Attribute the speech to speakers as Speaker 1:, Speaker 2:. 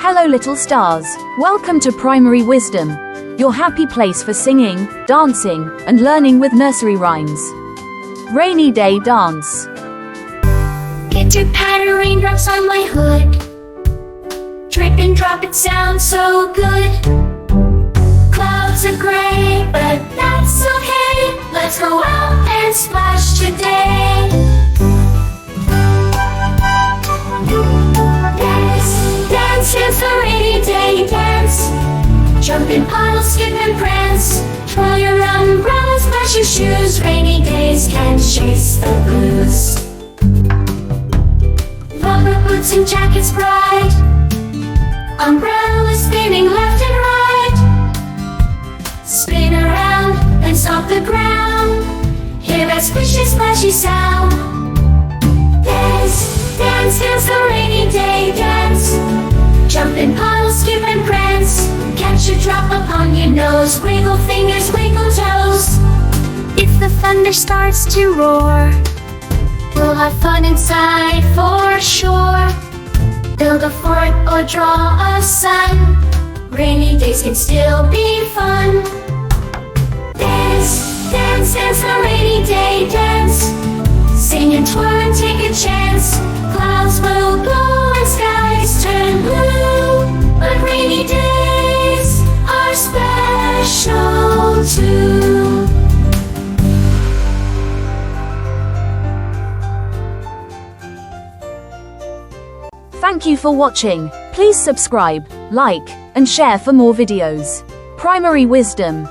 Speaker 1: Hello little stars, welcome to Primary Wisdom, your happy place for singing, dancing, and learning with nursery rhymes. Rainy Day Dance.
Speaker 2: Get to patter raindrops on my hood. Drip and drop, it sounds so good. Clouds are gray, but that's okay. Let's go out and splash today. Dance, dance the rainy day dance. Jump in puddles, skip and prance. Twirl your umbrella, splash your shoes. Rainy days can chase the blues. Rubber boots and jackets bright. Umbrellas spinning left and right. Spin around and stop the ground. Hear that squishy splashy sound. Dance, dance, dance the rainy day dance. Jump in puddles, skip and prance. Catch a drop upon your nose. Wiggle fingers, wiggle toes. If the thunder starts to roar, we'll have fun inside for sure. Build a fort or draw a sun. Rainy days can still be fun. Dance, dance, dance the rainy day dance. Sing and twirl and take a chance. Clouds will blow and skies turn blue. But rainy days are special too.
Speaker 1: Thank you for watching. Please subscribe, like, and share for more videos. Primary Wisdom.